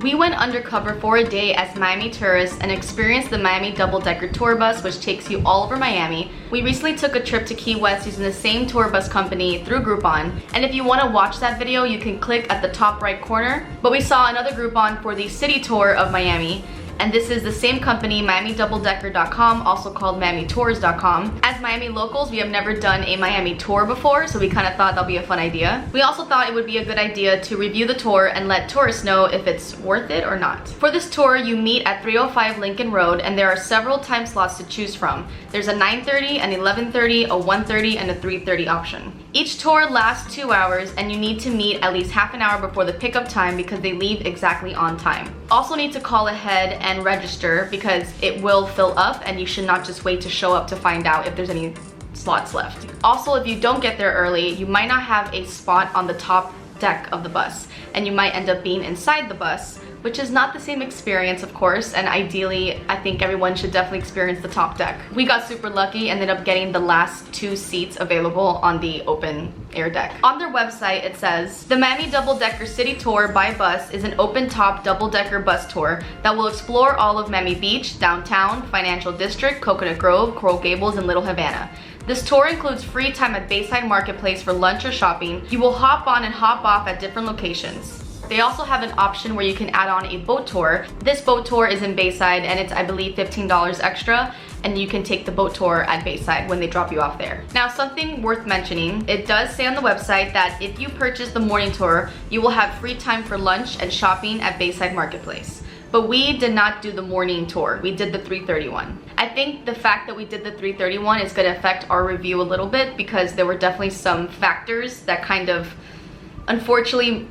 We went undercover for a day as Miami tourists and experienced the Miami double-decker tour bus, which takes you all over Miami. We recently took a trip to Key West using the same tour bus company through Groupon, and if you want to watch that video, you can click at the top right corner. But we saw another Groupon for the city tour of Miami, and this is the same company, MiamiDoubleDecker.com, also called MiamiTours.com. As Miami locals, we have never done a Miami tour before, so we kind of thought that'll be a fun idea. We also thought it would be a good idea to review the tour and let tourists know if it's worth it or not. For this tour, you meet at 305 Lincoln Road, and there are several time slots to choose from. There's a 9:30, an 11:30, a 1:30, and a 3:30 option. Each tour lasts 2 hours, and you need to meet at least half an hour before the pickup time because they leave exactly on time. Also need to call ahead and register because it will fill up, and you should not just wait to show up to find out if there's any slots left. Also, if you don't get there early, you might not have a spot on the top deck of the bus, and you might end up being inside the bus, which is not the same experience, of course, and ideally I think everyone should definitely experience the top deck. We got super lucky, ended up getting the last 2 seats available on the open air deck. On their website it says, the Miami Double-Decker City Tour by bus is an open-top double-decker bus tour that will explore all of Miami Beach, downtown, Financial District, Coconut Grove, Coral Gables, and Little Havana. This tour includes free time at Bayside Marketplace for lunch or shopping. You will hop on and hop off at different locations. They also have an option where you can add on a boat tour. This boat tour is in Bayside, and it's, I believe, $15 extra, and you can take the boat tour at Bayside when they drop you off there. Now, something worth mentioning, it does say on the website that if you purchase the morning tour, you will have free time for lunch and shopping at Bayside Marketplace. But we did not do the morning tour. We did the 3:30 one. I think the fact that we did the 3:30 one is going to affect our review a little bit because there were definitely some factors that kind of, unfortunately,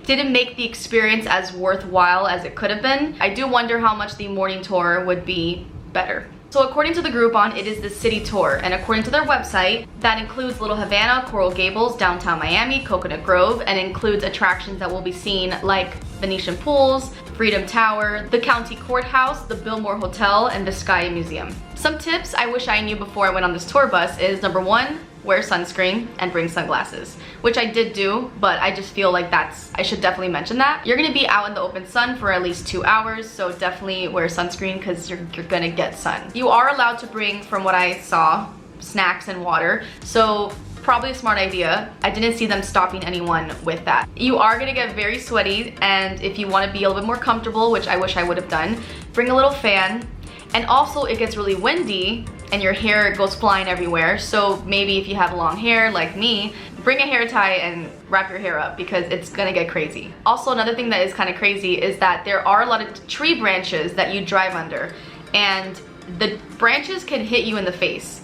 didn't make the experience as worthwhile as it could have been. I do wonder how much the morning tour would be better. So according to the Groupon, it is the city tour, and according to their website, that includes Little Havana, Coral Gables, downtown Miami, Coconut Grove, and includes attractions that will be seen like Venetian pools, Freedom Tower, the County Courthouse, the Biltmore Hotel, and Vizcaya Museum. Some tips I wish I knew before I went on this tour bus is, number 1, wear sunscreen and bring sunglasses, which I did do, but I just feel like I should definitely mention that. You're gonna be out in the open sun for at least 2 hours, so definitely wear sunscreen because you're gonna get sun. You are allowed to bring, from what I saw, snacks and water, so probably a smart idea. I didn't see them stopping anyone with that. You are gonna get very sweaty, and if you wanna be a little bit more comfortable, which I wish I would have done, bring a little fan. And also it gets really windy and your hair goes flying everywhere, so maybe if you have long hair like me, bring a hair tie and wrap your hair up because it's gonna get crazy. Also, another thing that is kind of crazy is that there are a lot of tree branches that you drive under, and the branches can hit you in the face.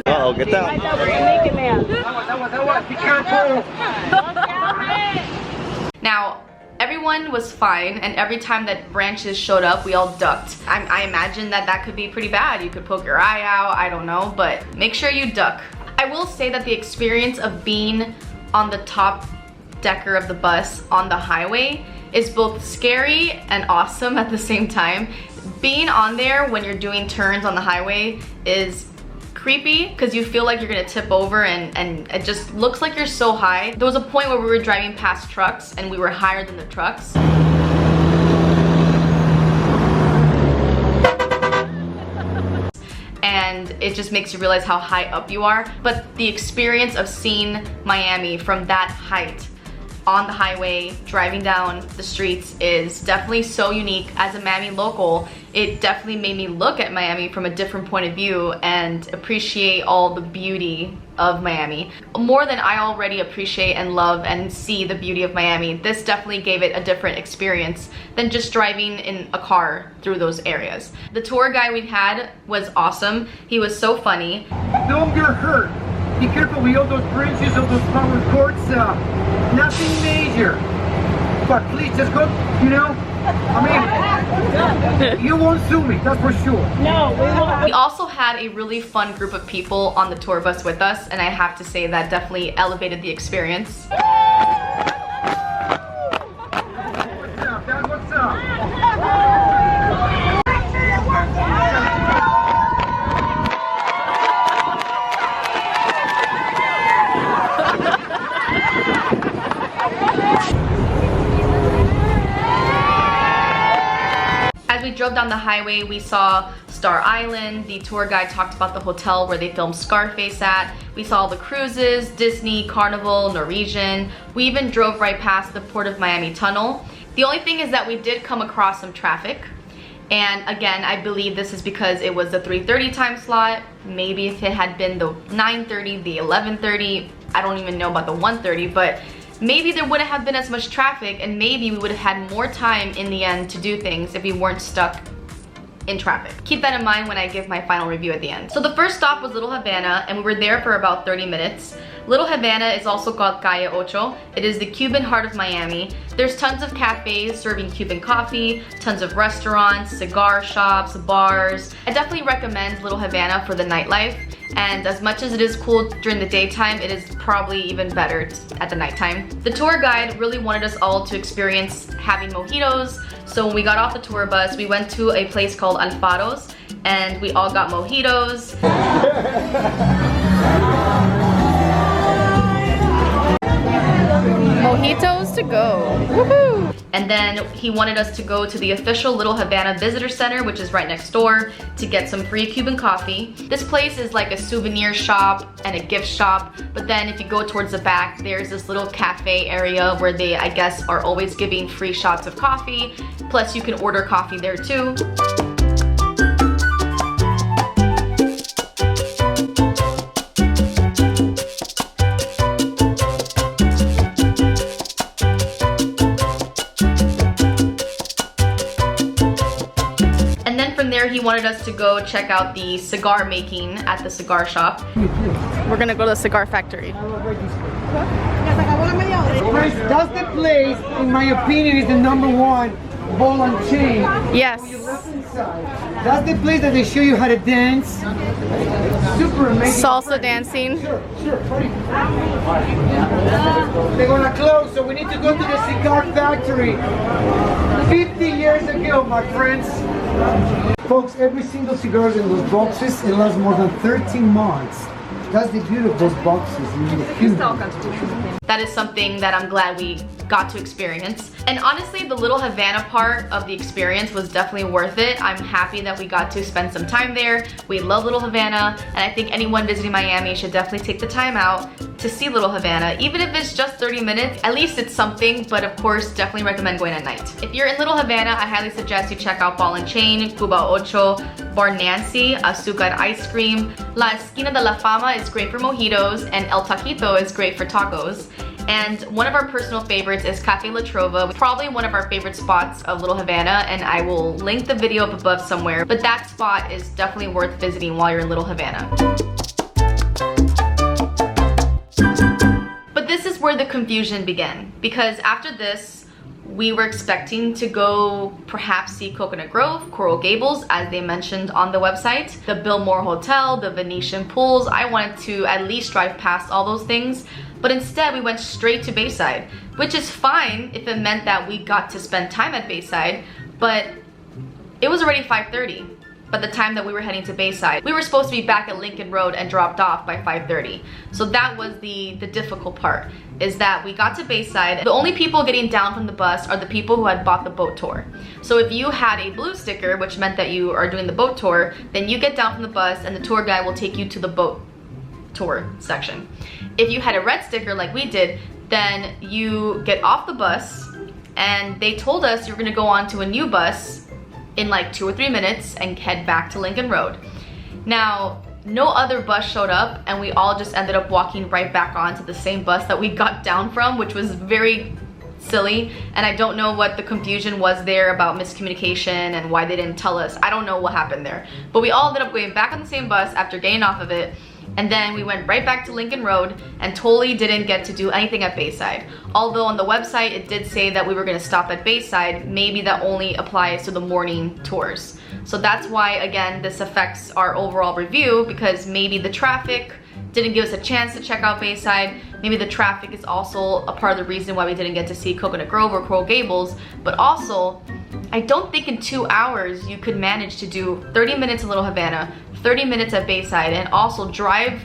Uh-oh, get down. Be careful. Now, everyone was fine, and every time that branches showed up, we all ducked. I imagine that could be pretty bad. You could poke your eye out, I don't know, but make sure you duck. I will say that the experience of being on the top decker of the bus on the highway is both scary and awesome at the same time. Being on there when you're doing turns on the highway is creepy because you feel like you're gonna tip over, and it just looks like you're so high. There was a point where we were driving past trucks and we were higher than the trucks. And it just makes you realize how high up you are. But the experience of seeing Miami from that height on the highway, driving down the streets, is definitely so unique. As a Miami local, it definitely made me look at Miami from a different point of view and appreciate all the beauty of Miami. More than I already appreciate and love and see the beauty of Miami, this definitely gave it a different experience than just driving in a car through those areas. The tour guide we had was awesome. He was so funny. Don't get hurt. Be careful with all those branches of those power cords. Nothing major. But please just go, you know, I mean, you won't sue me, that's for sure. No, we won't. We also had a really fun group of people on the tour bus with us, and I have to say that definitely elevated the experience. What's up, Dad? What's up? drove down the highway, we saw Star Island. The tour guide talked about the hotel where they filmed Scarface at. We saw the cruises, Disney, Carnival, Norwegian. We even drove right past the Port of Miami tunnel. The only thing is that we did come across some traffic. And again, I believe this is because it was the 3:30 time slot. Maybe if it had been the 9:30, the 11:30, I don't even know about the 1:30, but maybe there wouldn't have been as much traffic, and maybe we would have had more time in the end to do things if we weren't stuck in traffic. Keep that in mind when I give my final review at the end. So the first stop was Little Havana, and we were there for about 30 minutes. Little Havana is also called Calle Ocho. It is the Cuban heart of Miami. There's tons of cafes serving Cuban coffee, tons of restaurants, cigar shops, bars. I definitely recommend Little Havana for the nightlife. And as much as it is cool during the daytime, it is probably even better at the nighttime. The tour guide really wanted us all to experience having mojitos. So when we got off the tour bus, we went to a place called Alfaro's and we all got mojitos. Mojitos to go. Woohoo! And then he wanted us to go to the official Little Havana Visitor Center, which is right next door, to get some free Cuban coffee. This place is like a souvenir shop and a gift shop, but then if you go towards the back, there's this little cafe area where they, I guess, are always giving free shots of coffee. Plus you can order coffee there too. From there, he wanted us to go check out the cigar making at the cigar shop. We're gonna go to the cigar factory. That's the place, in my opinion, is the #1 ball and chain. Yes. That's the place that they show you how to dance. Super amazing. Salsa dancing. Sure. They're gonna close, so we need to go to the cigar factory. 50 years ago, my friends. Folks, every single cigar in those boxes, it lasts more than 13 months. That's the beauty of those boxes. That is something that I'm glad we got to experience. And honestly, the Little Havana part of the experience was definitely worth it. I'm happy that we got to spend some time there. We love Little Havana, and I think anyone visiting Miami should definitely take the time out to see Little Havana. Even if it's just 30 minutes, at least it's something, but of course, definitely recommend going at night. If you're in Little Havana, I highly suggest you check out Ball and Chain, Cuba Ocho, Bar Nancy, Azúcar Ice Cream, La Esquina de la Fama is great for mojitos, and El Taquito is great for tacos. And one of our personal favorites is Cafe La Trova, probably one of our favorite spots of Little Havana, and I will link the video up above somewhere, but that spot is definitely worth visiting while you're in Little Havana. But this is where the confusion began, because after this, we were expecting to go perhaps see Coconut Grove, Coral Gables, as they mentioned on the website, the Biltmore Hotel, the Venetian pools. I wanted to at least drive past all those things, but instead we went straight to Bayside, which is fine if it meant that we got to spend time at Bayside, but it was already 5:30 by the time that we were heading to Bayside. We were supposed to be back at Lincoln Road and dropped off by 5:30. So that was the difficult part, is that we got to Bayside. The only people getting down from the bus are the people who had bought the boat tour. So if you had a blue sticker, which meant that you are doing the boat tour, then you get down from the bus and the tour guide will take you to the boat tour section. If you had a red sticker like we did, then you get off the bus and they told us you're gonna go on to a new bus in like 2 or 3 minutes and head back to Lincoln Road. Now, no other bus showed up and we all just ended up walking right back onto the same bus that we got down from, which was very silly, and I don't know what the confusion was there about miscommunication and why they didn't tell us. I don't know what happened there. But we all ended up going back on the same bus after getting off of it, and then we went right back to Lincoln Road and totally didn't get to do anything at Bayside. Although on the website it did say that we were gonna stop at Bayside, maybe that only applies to the morning tours. So that's why, again, this affects our overall review, because maybe the traffic didn't give us a chance to check out Bayside. Maybe the traffic is also a part of the reason why we didn't get to see Coconut Grove or Coral Gables. But also, I don't think in 2 hours you could manage to do 30 minutes in Little Havana, 30 minutes at Bayside, and also drive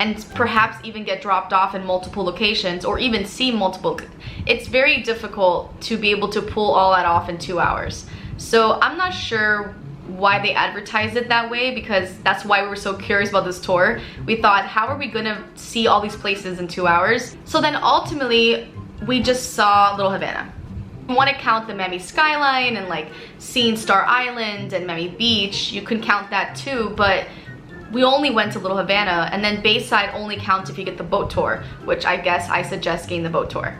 and perhaps even get dropped off in multiple locations or even see multiple. It's very difficult to be able to pull all that off in 2 hours. So I'm not sure why they advertised it that way, because that's why we were so curious about this tour. We thought, how are we gonna see all these places in 2 hours? So then ultimately, we just saw Little Havana. If you want to count the Miami skyline and like seeing Star Island and Miami Beach, you can count that too, but we only went to Little Havana, and then Bayside only counts if you get the boat tour, which I guess I suggest getting the boat tour.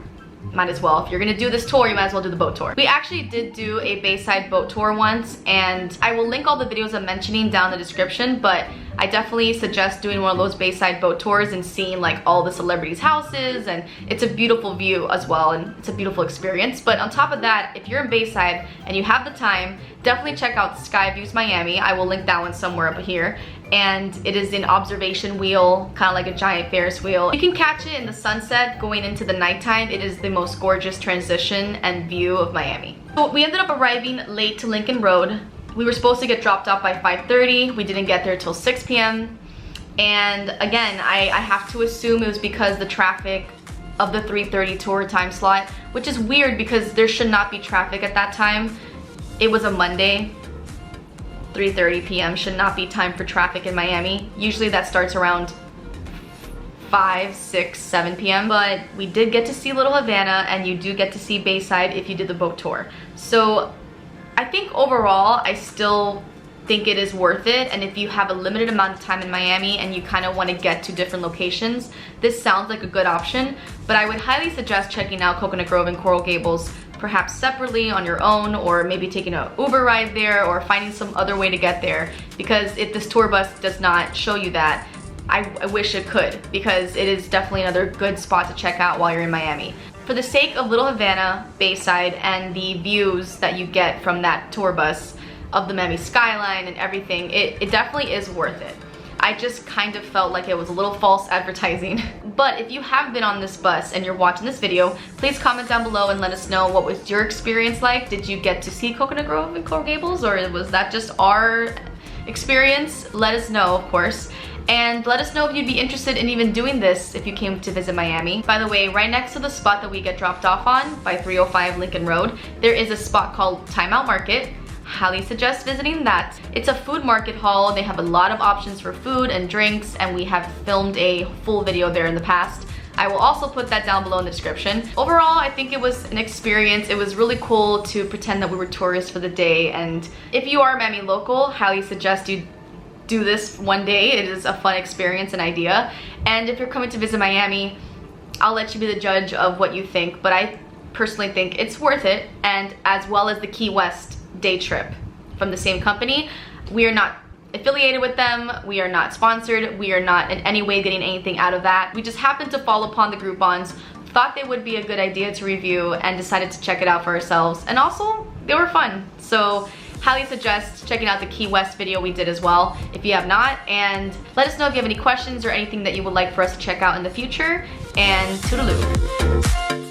Might as well. If you're gonna do this tour, you might as well do the boat tour. We actually did do a Bayside boat tour once, and I will link all the videos I'm mentioning down in the description, but I definitely suggest doing one of those Bayside boat tours and seeing like all the celebrities' houses, and it's a beautiful view as well, and it's a beautiful experience. But on top of that, if you're in Bayside and you have the time, definitely check out Sky Views Miami. I will link that one somewhere up here. And it is an observation wheel, kind of like a giant Ferris wheel. You can catch it in the sunset going into the nighttime. It is the most gorgeous transition and view of Miami. So we ended up arriving late to Lincoln Road. We were supposed to get dropped off by 5:30. We didn't get there till 6 p.m. And again, I have to assume it was because the traffic of the 3:30 tour time slot, which is weird because there should not be traffic at that time. It was a Monday. 3:30 p.m. should not be time for traffic in Miami. Usually that starts around 5, 6, 7 p.m. But we did get to see Little Havana, and you do get to see Bayside if you did the boat tour. So I think overall, I still think it is worth it. And if you have a limited amount of time in Miami and you kind of want to get to different locations, this sounds like a good option. But I would highly suggest checking out Coconut Grove and Coral Gables perhaps separately on your own, or maybe taking an Uber ride there, or finding some other way to get there, because if this tour bus does not show you that, I wish it could, because it is definitely another good spot to check out while you're in Miami. For the sake of Little Havana, Bayside, and the views that you get from that tour bus of the Miami skyline and everything, it definitely is worth it. I just kind of felt like it was a little false advertising. But if you have been on this bus and you're watching this video, please comment down below and let us know what was your experience like. Did you get to see Coconut Grove and Coral Gables, or was that just our experience? Let us know, of course. And let us know if you'd be interested in even doing this if you came to visit Miami. By the way, right next to the spot that we get dropped off on by 305 Lincoln Road, there is a spot called Timeout Market. Highly suggest visiting that. It's a food market hall. They have a lot of options for food and drinks, and we have filmed a full video there in the past. I will also put that down below in the description. Overall, I think it was an experience. It was really cool to pretend that we were tourists for the day, and if you are a Miami local, highly suggest you do this one day. It is a fun experience and idea. And if you're coming to visit Miami, I'll let you be the judge of what you think, but I personally think it's worth it, and as well as the Key West day trip from the same company. We are not affiliated with them, we are not sponsored, we are not in any way getting anything out of that. We just happened to fall upon the Groupons, thought they would be a good idea to review, and decided to check it out for ourselves. And also, they were fun. So highly suggest checking out the Key West video we did as well if you have not, and let us know if you have any questions or anything that you would like for us to check out in the future, and toodaloo.